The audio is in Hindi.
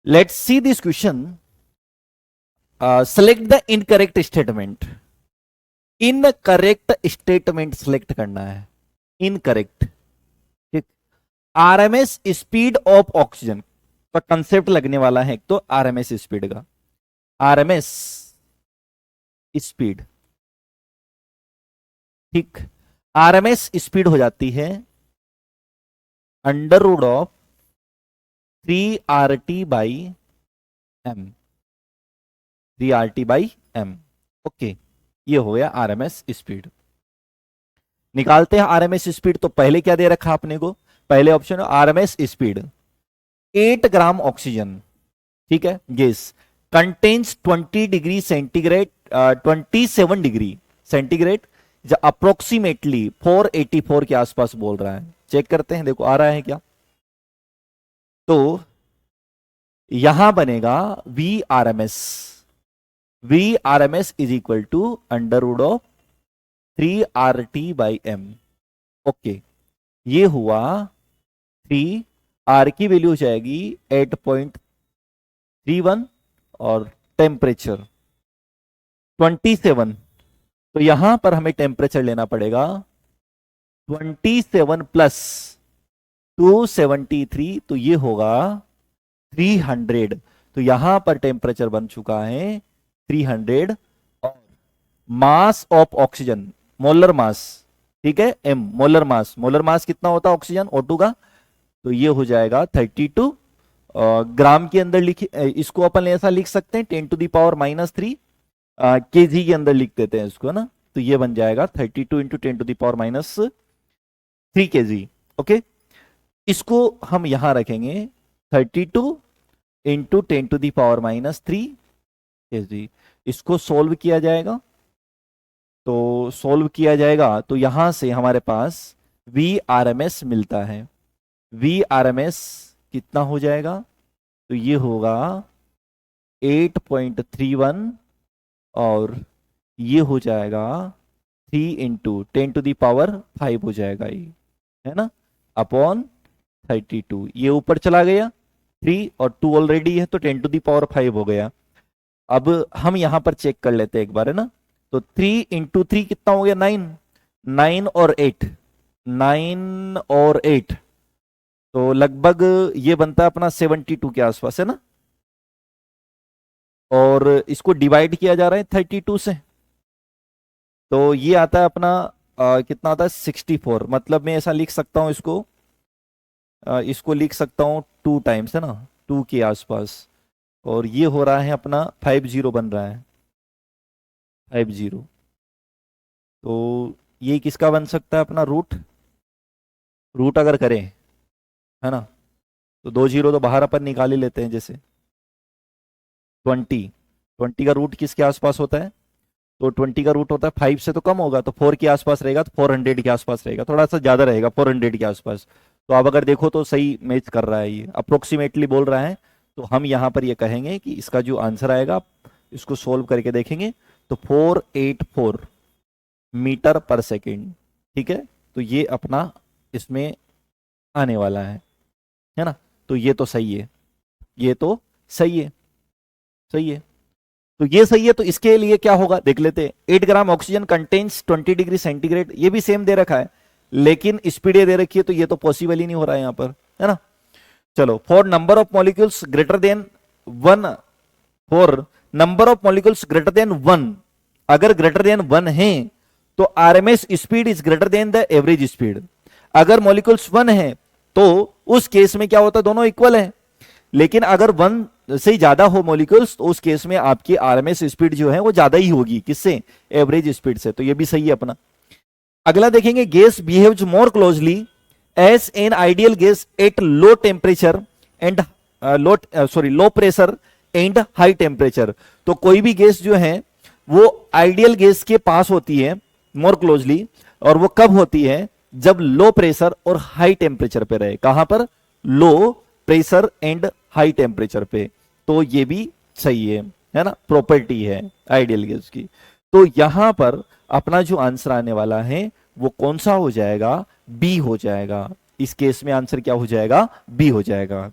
Let's see this question. Select the incorrect statement. Incorrect statement select करना है. इनकरेक्ट. ठीक. आरएमएस स्पीड ऑफ ऑक्सीजन का कंसेप्ट लगने वाला है. तो आरएमएस स्पीड का आरएमएस स्पीड. ठीक. आरएमएस स्पीड हो जाती है under root of 3RT by M. 3RT by M. Okay, ये हो गया आरएमएस स्पीड. निकालते हैं आरएमएस स्पीड. तो पहले क्या दे रखा आपने को? पहले option RMS speed 8 gram oxygen. ठीक है. Gas contains 20 degree centigrade 27 degree centigrade approximately 484 के आसपास बोल रहा है. चेक करते हैं, देखो आ रहा है क्या. तो यहां बनेगा V R M S is equal to under root of 3RT by M. Okay, ये हुआ 3. आर की वैल्यू हो जाएगी 8.31 और टेम्परेचर 27. तो यहां पर हमें टेम्परेचर लेना पड़ेगा 27 प्लस 273. तो ये होगा 300. तो यहां पर टेम्परेचर बन चुका है 300. और mass of oxygen, molar mass. ठीक है, M molar mass. Molar mass कितना होता है ऑक्सीजन O2 का? तो ये हो जाएगा 32 ग्राम के अंदर लिखिए. इसको अपन ऐसा लिख सकते हैं 10⁻³ kg के अंदर लिख देते हैं इसको ना. तो ये बन जाएगा 32 इंटू 10⁻³ kg. ओके, इसको हम यहां रखेंगे 32 इंटू 10⁻³ kg. इसको सोल्व किया जाएगा. तो सोल्व किया जाएगा तो यहां से हमारे पास VRMS मिलता है. VRMS कितना हो जाएगा? तो ये होगा 8.31 और ये हो जाएगा 3 इंटू 10⁵ हो जाएगा ये, है ना, अपॉन 32. ये ऊपर चला गया 3 और 2 ऑलरेडी है तो 10⁵ हो गया. अब हम यहां पर चेक कर लेते हैं एक बार, है ना. तो 3 इंटू 3 कितना हो गया? 9. 9 और 8, 9 और 8 तो लगभग ये बनता है अपना 72 के आसपास, है ना. और इसको डिवाइड किया जा रहा है 32 से. तो ये आता है अपना कितना आता है? 64. मतलब मैं ऐसा लिख सकता हूं इसको, इसको लिख सकता हूं 2 टाइम्स, है ना, 2 के आसपास. और ये हो रहा है अपना 50 बन रहा है 50. तो ये किसका बन सकता है अपना? रूट अगर करें, है ना, तो 2 0 तो बाहर अपन निकाल ही लेते हैं. जैसे 20 का रूट किसके आसपास होता है? तो 20 का रूट होता है 5 से तो कम होगा, तो 4 के आसपास रहेगा, तो 400 के आसपास रहेगा. थोड़ा सा ज्यादा रहेगा 400 के आसपास. तो आप अगर देखो तो सही मैच कर रहा है, ये अप्रोक्सीमेटली बोल रहा है. तो हम यहां पर ये कहेंगे कि इसका जो आंसर आएगा, इसको सोल्व करके देखेंगे तो 484 मीटर पर सेकेंड. ठीक है, तो ये अपना इसमें आने वाला है ना. तो ये तो सही है, ये तो सही है, सही है. तो ये सही है. तो इसके लिए क्या होगा देख लेते हैं. 8 gram oxygen contains 20 degree centigrade. ये भी सेम दे रखा है, लेकिन स्पीड ये दे रखी है, तो ये तो पॉसिबल ही नहीं हो रहा है यहां पर, है ना. चलो, for number of molecules greater than 1, for number of molecules greater than 1, अगर ग्रेटर देन 1 है तो RMS speed is greater than the average speed. अगर मॉलिक्यूल्स 1 है तो उस केस में क्या होता है? दोनों इक्वल है. लेकिन अगर 1 से ज्यादा हो मॉलिक्यूल्स तो उस केस में आपकी आरएमएस स्पीड जो है वो ज्यादा ही होगी. किससे? एवरेज स्पीड से. तो ये भी सही है अपना. अगला देखेंगे, gas behaves more closely as an ideal gas at low temperature and low pressure and high temperature. तो कोई भी गैस जो है वो आइडियल गैस के पास होती है मोर क्लोजली, और वो कब होती है? जब लो प्रेशर और हाई टेम्परेचर पे रहे. कहां पर? लो प्रेशर एंड हाई टेम्परेचर पे. तो ये भी सही है ना, प्रॉपर्टी है आइडियल गैस की. तो यहां पर अपना जो आंसर आने वाला है वो कौन सा हो जाएगा? बी हो जाएगा. इस केस में आंसर क्या हो जाएगा? बी हो जाएगा.